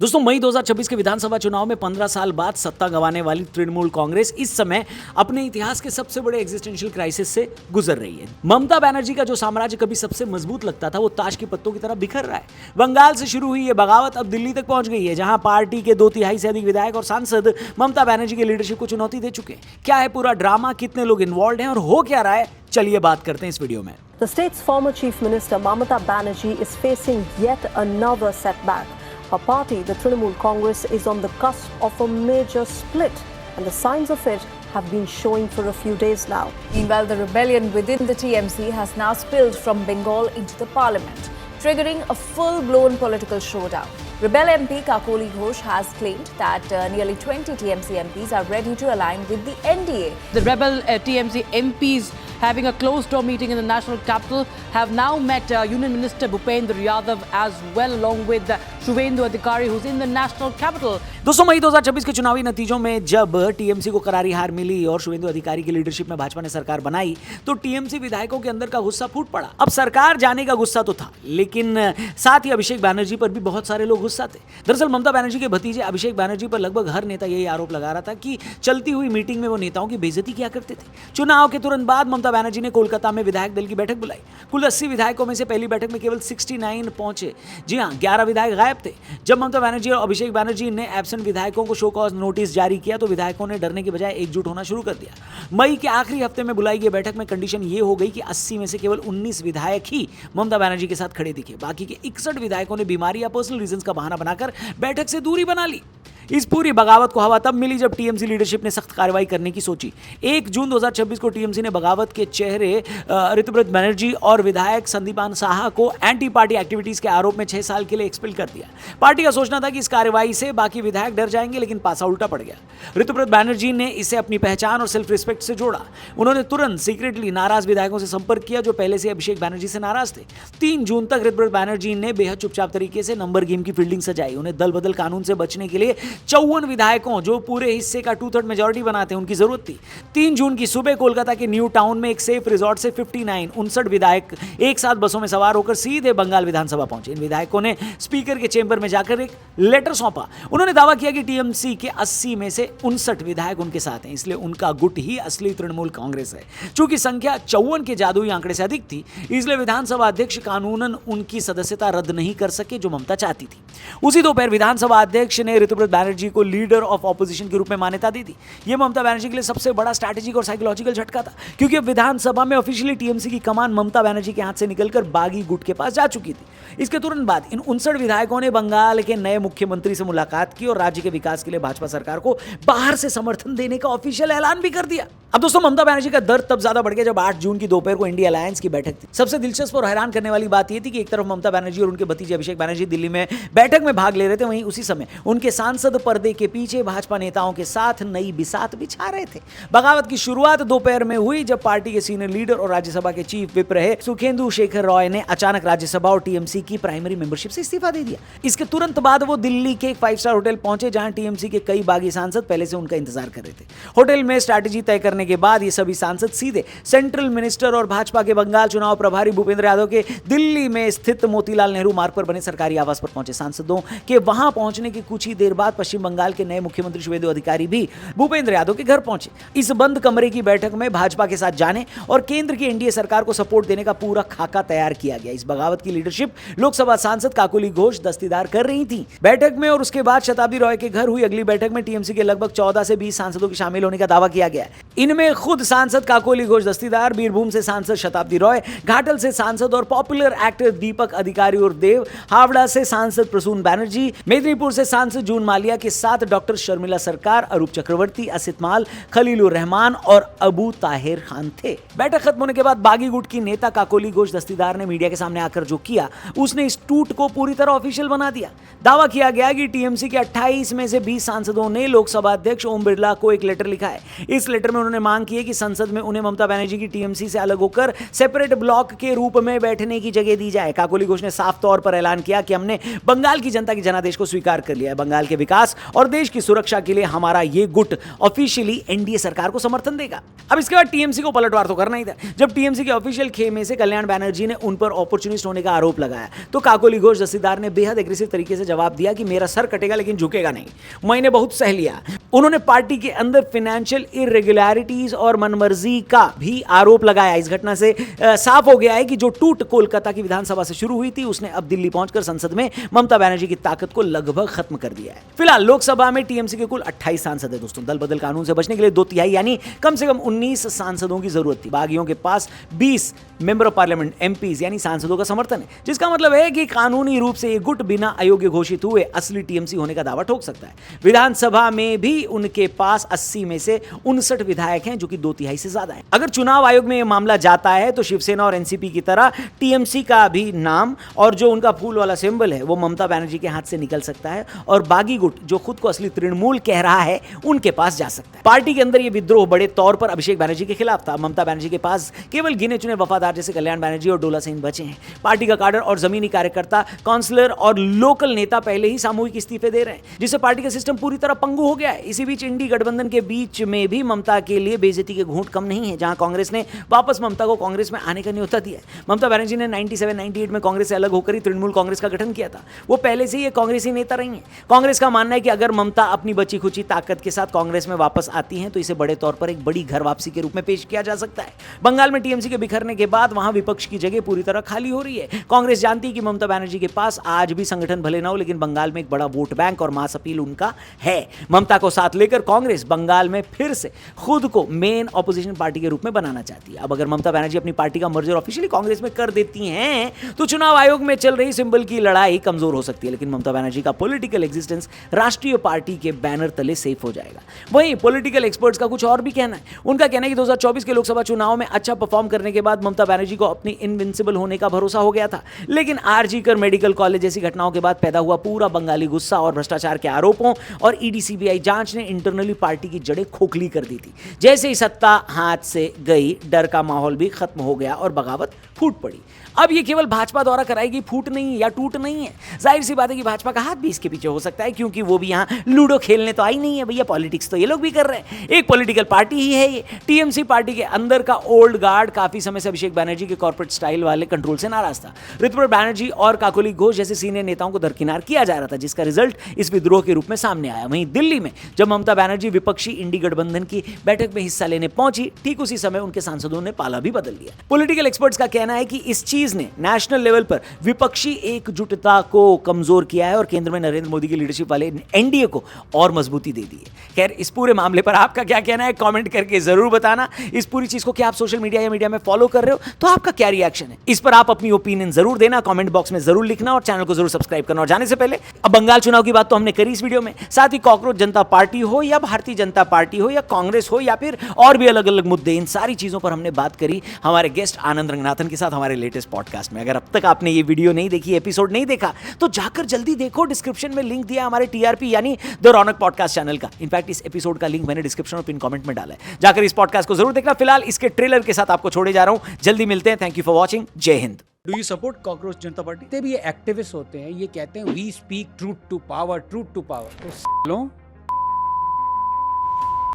दोस्तों, मई 2026 के विधानसभा चुनाव में 15 साल बाद सत्ता गंवाने वाली तृणमूल कांग्रेस इस समय अपने इतिहास के सबसे बड़े एग्जिस्टेंशियल क्राइसिस से गुजर रही है। ममता बनर्जी का जो साम्राज्य कभी सबसे मजबूत लगता था, वो ताश के पत्तों की तरह बिखर रहा है। बंगाल से शुरू हुई ये बगावत अब दिल्ली तक पहुंच गई है, जहां पार्टी के 2/3 से अधिक विधायक और सांसद ममता बनर्जी की लीडरशिप को चुनौती दे चुके हैं। क्या है पूरा ड्रामा, कितने लोग इन्वॉल्व हैं और हो क्या रहा है, चलिए बात करते हैं इस वीडियो में। The state's former Chief Minister Mamata Banerjee is facing yet another setback. Her party, the Trinamool Congress, is on the cusp of a major split, and the signs of it have been showing for a few days now. Meanwhile, the rebellion within the TMC has now spilled from Bengal into the parliament, triggering a full-blown political showdown. Rebel MP Kakoli Ghosh has claimed that nearly 20 TMC MPs are ready to align with the NDA. The rebel TMC MPs having a closed-door meeting in the national capital have now met Union Minister Bhupendra Yadav as well, along with Shubhendu Adhikari, who's in the national capital. दोस्तों, मई 2026 के चुनावी नतीजों में जब TMC को करारी हार मिली और शुभेंदु अधिकारी की लीडरशिप में भाजपा ने सरकार बनाई, तो टीएमसी विधायकों के अंदर का गुस्सा फूट पड़ा। अब सरकार जाने का गुस्सा तो था, लेकिन साथ ही अभिषेक बनर्जी पर भी बहुत सारे लोग गुस्सा थे। दरअसल ममता बनर्जी के भतीजे अभिषेक बनर्जी पर लगभग हर नेता यही आरोप लगा रहा था कि चलती हुई मीटिंग में वो नेताओं की बेइज्जती किया करते थे। चुनाव के तुरंत बाद ममता बनर्जी ने कोलकाता में विधायक दल की बैठक बुलाई। कुल 80 विधायकों में से पहली बैठक में केवल 69 पहुंचे। जी हां, 11 विधायक गायब थे। जब ममता बनर्जी और अभिषेक बनर्जी ने एब्सेंट विधायकों को शो कॉज नोटिस जारी किया, तो विधायकों ने डरने के बजाय एकजुट होना शुरू कर दिया। मई के आखिरी हफ्ते में बुलाई गई बैठक में कंडीशन ये हो गई कि 80 में से केवल 19 विधायक ही ममता बनर्जी के साथ खड़े दिखे। बाकी के 61 विधायकों ने बीमारी या पर्सनल रीजंस का बहाना बनाकर बैठक से दूरी बना ली। इस पूरी बगावत को हवा तब मिली जब टीएमसी लीडरशिप ने सख्त कार्रवाई करने की सोची। 1 जून 2026 को टीएमसी ने बगावत के चेहरे ऋतुव्रत बनर्जी और विधायक संदीपान साहा को एंटी पार्टी एक्टिविटीज के आरोप में 6 साल के लिए एक्सपेल कर दिया। पार्टी का सोचना था कि इस कार्रवाई से बाकी विधायक डर जाएंगे, लेकिन पासा उल्टा पड़ गया। ऋतुव्रत बनर्जी ने इसे अपनी पहचान और सेल्फ रिस्पेक्ट से जोड़ा। उन्होंने तुरंत सीक्रेटली नाराज विधायकों से संपर्क किया जो पहले से अभिषेक बनर्जी से नाराज थे। 3 जून तक ऋतुव्रत बनर्जी ने बेहद चुपचाप तरीके से नंबर गेम की फील्डिंग सजाई। उन्हें दल बदल कानून से बचने के लिए 54 विधायकों, जो पूरे हिस्से का 2/3 मेजॉरिटी बनाते हैं, उनकी जरूरत थी। 3 जून की सुबह कोलकाता के न्यू टाउन में एक सेफ रिजॉर्ट से 59 विधायक एक साथ बसों में सवार होकर सीधे बंगाल विधानसभा पहुंचे। इन विधायकों ने स्पीकर के चेंबर में जाकर एक लेटर सौंपा। उन्होंने दावा किया कि टीएमसी के 80 में से 59 विधायक उनके साथ हैं, इसलिए उनका गुट ही असली तृणमूल कांग्रेस है। चूंकि संख्या 54 के जादुई आंकड़े से अधिक थी, इसलिए विधानसभा अध्यक्ष कानूनन उनकी सदस्यता रद्द नहीं कर सके, जो ममता चाहती थी। उसी दोपहर विधानसभा अध्यक्ष ने ऋतुव्रत बनर्जी को लीडर ऑफ ऑपोजिशन के रूप में मान्यता दी थी। यह ममता बनर्जी के लिए सबसे बड़ा स्ट्रैटेजिक और साइकोलॉजिकल झटका था, क्योंकि अब विधानसभा में ऑफिशियली टीएमसी की कमान ममता बनर्जी के हाथ से निकलकर बागी गुट के पास जा चुकी थी। इसके तुरंत बाद इन 59 विधायकों ने बंगाल के नए मुख्यमंत्री से मुलाकात की और राज्य के विकास के लिए भाजपा सरकार को बाहर से समर्थन देने का ऑफिशियल ऐलान भी कर दिया। अब दोस्तों, ममता बनर्जी का दर्द तब ज्यादा बढ़ गया जब 8 जून की दोपहर को इंडिया अलायंस की बैठक थी। सबसे दिलचस्प और हैरान करने वाली बात यह थी कि एक तरफ ममता बनर्जी और उनके भतीजे अभिषेक बनर्जी दिल्ली में बैठक में भाग ले रहे थे, वहीं उसी समय उनके सांसद पर्दे के पीछे भाजपा नेताओं के साथ नई बिसात बिछा रहे थे। बगावत की शुरुआत दोपहर में हुई जब पार्टी के सीनियर लीडर और राज्यसभा के चीफ विप रहे सुखेंदु शेखर रॉय ने अचानक राज्यसभा और टीएमसी की प्राइमरी मेंबरशिप से इस्तीफा दे दिया। इसके तुरंत बाद वो दिल्ली के एक 5 स्टार होटल पहुंचे, जहां टीएमसी के कई बागी सांसद पहले से उनका इंतजार कर रहे थे। होटल में स्ट्रैटेजी तय करने के बाद ये सभी सांसद सीधे सेंट्रल मिनिस्टर और भाजपा के बंगाल चुनाव प्रभारी भूपेंद्र यादव के दिल्ली में स्थित मोतीलाल नेहरू मार्ग पर बने सरकारी आवास पर पहुंचे। सांसदों के वहां पहुंचने के कुछ ही देर बाद पश्चिम बंगाल के नए मुख्यमंत्री शुभेंदु अधिकारी भी भूपेंद्र यादव के घर पहुंचे। इस बंद कमरे की बैठक में भाजपा के साथ जाने और केंद्र की एनडीए सरकार को सपोर्ट देने का पूरा खाका तैयार किया गया। इस बगावत की लीडरशिप लोकसभा सांसद काकोली घोष दस्तीदार कर रही थी। बैठक में और उसके बाद शताब्दी रॉय के घर हुई अगली बैठक में टीएमसी के लगभग 14 से 20 सांसदों के शामिल होने का दावा किया गया। इनमें खुद सांसद काकोली घोष दस्तीदार, बीरभूम से सांसद शताब्दी रॉय, घाटल से सांसद और पॉपुलर एक्टर दीपक अधिकारी और देव, हावड़ा से सांसद प्रसून बैनर्जी, मेदिनीपुर से सांसद जून मालिया के साथ डॉक्टर शर्मिला सरकार, अरूप चक्रवर्ती, असित माल, खलीलुर रहमान और अबू ताहिर खान थे। बैठक खत्म होने के बाद बागी गुट की नेता काकोली घोष दस्तीदार ने मीडिया के सामने आकर जो किया, उसने इस टूट को पूरी तरह ऑफिशियल बना दिया। दावा किया गया कि टीएमसी के 28 में से 20 सांसदों ने लोकसभा अध्यक्ष ओम बिरला को एक लेटर लिखा है। इस लेटर में उन्होंने उन्होंने मांग की है कि संसद में उन्हें ममता बनर्जी की टीएमसी से अलग होकर सेपरेट ब्लॉक के रूप में बैठने की जगह दी जाए। काकोली घोष ने साफ तौर पर ऐलान किया कि हमने बंगाल की जनता के जनादेश को स्वीकार कर लिया है। बंगाल के विकास और देश की सुरक्षा के लिए हमारा ये गुट ऑफिशियली एनडीए सरकार को समर्थन देगा। अब इसके बाद टीएमसी को पलटवार तो करना ही था। जब टीएमसी के ऑफिशियल खेमे से कल्याण बनर्जी ने उन पर अपॉर्चुनिस्ट होने का आरोप लगाया तो काकोली घोष जसीदार ने बेहद एग्रेसिव तरीके से जवाब दिया कि मेरा सर कटेगा लेकिन झुकेगा नहीं, मैंने बहुत सह लिया। उन्होंने पार्टी के अंदर फाइनेंशियल इरेगुलरिटीज और मनमर्जी का भी आरोप लगाया। इस घटना से साफ हो गया है कि जो टूट कोलकाता की विधानसभा से शुरू हुई थी उसने अब दिल्ली पहुंचकर संसद में ममता बनर्जी की ताकत को लगभग खत्म कर दिया है। फिलहाल लोकसभा में टीएमसी के कुल 28 सांसद है दोस्तों। दल बदल कानून से बचने के लिए 2/3 यानी कम से कम 19 सांसदों की जरूरत थी। बागियों के पास 20 मेंबर ऑफ पार्लियामेंट एमपीज यानी सांसदों का समर्थन है, जिसका मतलब है कि कानूनी रूप से ये गुट बिना अयोग्य घोषित हुए असली टीएमसी होने का दावा ठोक सकता है। विधानसभा में भी उनके पास 80 में से 59 विधायक हैं, जो कि 2/3 से ज्यादा है। अगर चुनाव आयोग में यह मामला जाता है तो शिवसेना और एनसीपी की तरह टीएमसी का भी नाम और जो उनका फूल वाला सिंबल है वो ममता बनर्जी के हाथ से निकल सकता है और बागी गुट जो खुद को असली तृणमूल कह रहा है उनके पास जा सकता है। पार्टी के अंदर यह विद्रोह बड़े तौर पर अभिषेक बनर्जी के खिलाफ था। ममता बनर्जी के पास केवल गिने चुने वफादार जैसे कल्याण बनर्जी और डोला सेन बचे हैं। पार्टी का काडर और जमीनी कार्यकर्ता, काउंसलर और लोकल नेता पहले ही सामूहिक इस्तीफे दे रहे हैं, जिससे पार्टी का सिस्टम पूरी तरह पंगु हो गया है। इसी बीच इंडी गठबंधन के बीच में भी ममता के लिए बेइज्जती के घूंट कम नहीं है। जहां कांग्रेस ने वापस ममता को कांग्रेस में आने का न्योता दिया है। ममता बनर्जी ने 97-98 में कांग्रेस से अलग होकर ही तृणमूल कांग्रेस का गठन किया था। वो पहले से ही कांग्रेसी नेता रही हैं। कांग्रेस का मानना है कि अगर ममता अपनी बची खुची ताकत के साथ कांग्रेस में वापस आती हैं तो इसे बड़े तौर पर एक बड़ी घर वापसी के रूप में पेश किया जा सकता है। बंगाल में टीएमसी के बिखरने के बाद वहां विपक्ष की जगह पूरी तरह खाली हो रही है। कांग्रेस जानती है कि ममता बनर्जी के पास आज भी संगठन भले ना हो, लेकिन बंगाल में एक बड़ा वोट बैंक और मास अपील उनका है। ममता को साथ लेकर कांग्रेस बंगाल में फिर से खुद को मेन ऑपोजिशन पार्टी के रूप में बनाना चाहती है। अब अगर ममता बनर्जी अपनी पार्टी का मर्जर ऑफिशियली कांग्रेस में कर देती हैं तो चुनाव आयोग में चल रही सिंबल की लड़ाई कमजोर हो सकती है, लेकिन ममता बनर्जी का पॉलिटिकल एग्जिस्टेंस राष्ट्रीय पार्टी के बैनर तले सेफ हो जाएगा। वहीं पॉलिटिकल एक्सपर्ट्स का कुछ और भी कहना है। उनका कहना है कि 2024 के लोकसभा चुनाव में अच्छा परफॉर्म करने के बाद ममता बनर्जी को अपनी इनविंसिबल होने का भरोसा हो गया था, लेकिन आरजी कर मेडिकल कॉलेज जैसी घटनाओं के बाद पैदा हुआ पूरा बंगाली गुस्सा और भ्रष्टाचार के आरोपों और ईडी सीबीआई जांच ने इंटरनली पार्टी की जड़ें खोखली कर दी थी। जैसे ही सत्ता हाथ से गई, डर का माहौल भी खत्म हो गया और बगावत फूट पड़ी। अब ये केवल भाजपा द्वारा कराई गई फूट नहीं या टूट नहीं है। जाहिर सी बात है कि भाजपा का हाथ भी इसके पीछे हो सकता है, क्योंकि वो भी यहाँ लूडो खेलने तो आई नहीं है भैया, पॉलिटिक्स तो ये लोग भी कर रहे हैं। एक पॉलिटिकल पार्टी ही है ये। टीएमसी पार्टी के अंदर का ओल्ड गार्ड काफी समय से अभिषेक बनर्जी के कॉर्पोरेट स्टाइल वाले कंट्रोल से नाराज था। ऋतुपर्णा बनर्जी और काकोली घोष जैसे सीनियर नेताओं को दरकिनार किया जा रहा था, जिसका रिजल्ट इस विद्रोह के रूप में सामने आया। वहीं दिल्ली में जब ममता बनर्जी विपक्षी इंडी गठबंधन की बैठक में हिस्सा लेने पहुंची, ठीक उसी समय उनके सांसदों ने पाला भी बदल लिया। पॉलिटिकल एक्सपर्ट्स का कहना है कि इस चीज ने नेशनल लेवल पर विपक्षी एकजुटता को कमजोर किया है और केंद्र में नरेंद्र मोदी की लीडरशिप वाले एनडीए को और मजबूती दे दी है। खैर, इस पूरे मामले पर आपका क्या कहना है कमेंट करके जरूर बताना। इस पूरी चीज को क्या आप सोशल मीडिया या मीडिया में फॉलो कर रहे हो, तो आपका क्या रिएक्शन है इस पर आप अपनी ओपिनियन जरूर देना, कमेंट बॉक्स में जरूर लिखना और चैनल को जरूर सब्सक्राइब करना। और जाने से पहले, अब बंगाल चुनाव की बात तो हमने करी इस वीडियो में, साथ ही कॉकरोच जनता पार्टी हो या भारतीय जनता पार्टी हो या कांग्रेस हो या फिर और भी अलग अलग मुद्दे, इन सारी चीजों पर हमने बात करी हमारे गेस्ट आनंद रंगनाथन के साथ हमारे लेटेस्ट पॉडकास्ट में। अगर अब तक आपने ये वीडियो नहीं देखी, एपिसोड नहीं देखा, तो जाकर जल्दी देखो। डिस्क्रिप्शन में लिंक दिया हमारे टीआरपी यानी द रौनक पॉडकास्ट चैनल का। इनफैक्ट इस एपिसोड का लिंक मैंने डिस्क्रिप्शन और पिन कमेंट में डाला है, जाकर इस पॉडकास्ट को जरूर देखना। फिलहाल इसके ट्रेलर के साथ आपको छोड़े जा रहा हूं। जल्दी मिलते हैं। Thank you for watching. Jai Hind. Do you support Cockroach Janata Party? जितने भी ये एक्टिविस्ट होते हैं ये कहते हैं we speak truth to power, truth to power. तो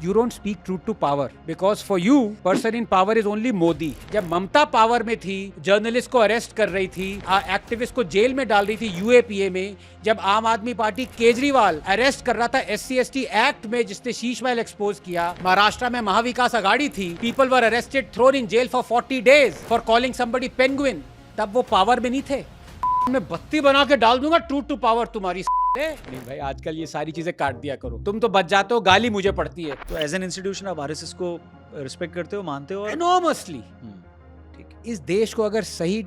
you don't speak truth to power because for you person in power is only Modi। जब ममता पावर में थी, जर्नलिस्ट को अरेस्ट कर रही थी, एक्टिविस्ट को जेल में डाल रही थी यूएपीए में, जब आम आदमी पार्टी केजरीवाल अरेस्ट कर रहा था SC/ST एक्ट में जिसने शीश महल एक्सपोज किया, महाराष्ट्र में महाविकास अघाड़ी थी, people were arrested, thrown in jail for 40 days for calling somebody penguin, तब वो पावर में नहीं थे। मैं बत्ती बना के डाल दूंगा ट्रूथ टू पावर तुम्हारी। नहीं भाई, आजकल ये सारी चीजें काट दिया करो, तुम तो बच जाते हो, गाली मुझे पड़ती है। तो एज एन इंस्टीट्यूशन आप आरएसएस को रिस्पेक्ट करते हो, मानते हो? एनॉर्मसली। ठीक है इस देश को अगर सही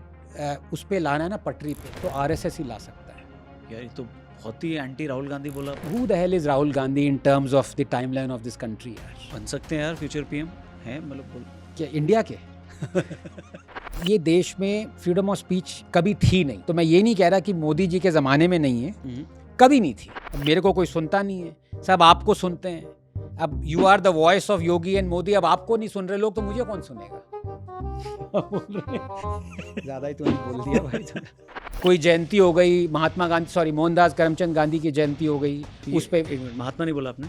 उस पे लाना है ना, पटरी पे, तो आरएसएस ही ला सकता है। यार ये तो बहुत ही एंटी राहुल गांधी बोला। Who the hell is Rahul Gandhi in terms of the timeline of this country यार? बन सकते हैं यार फ्यूचर पीएम हैं, मतलब बोल क्या इंडिया के? ये देश में फ्रीडम ऑफ स्पीच कभी थी नहीं, तो मैं ये नहीं कह रहा कि मोदी जी के जमाने में नहीं है, कभी नहीं थी। अब मेरे को कोई सुनता नहीं है, सब आपको सुनते हैं, अब you are the voice of Yogi and Modi, अब आपको नहीं सुन रहे लोग तो मुझे कौन सुनेगा? ज्यादा ही तूने बोल दिया भाई। कोई जयंती हो गई, महात्मा गांधी सॉरी मोहनदास करमचंद गांधी की जयंती हो गई, उस पे एक मिनट, महात्मा नहीं बोला आपने?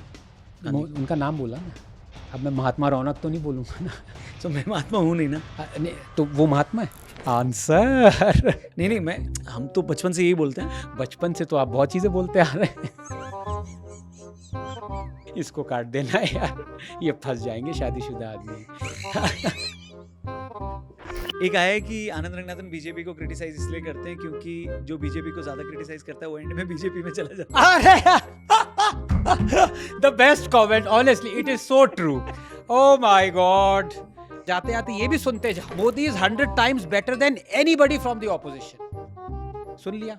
उनका नाम बोला ना। अब मैं महात्मा रौनक तो नहीं बोलूंगा ना। तो मैं महात्मा हूँ नहीं ना। नहीं, तो वो महात्मा है? आंसर नहीं, हम तो बचपन से यही बोलते हैं। बचपन से तो आप बहुत चीजें बोलते आ रहे हैं। इसको काट देना यार, ये फंस जाएंगे शादीशुदा आदमी। एक आया है कि आनंद रंगनाथन बीजेपी को क्रिटिसाइज इसलिए करते हैं क्योंकि जो बीजेपी को ज्यादा क्रिटिसाइज करता है वो एंड में बीजेपी में चला जाता है। The best comment, honestly it is so true. Oh my god, जाते जाते ये भी सुनते जाओ, Modi is 100 times better than anybody from the opposition. सुन लिया?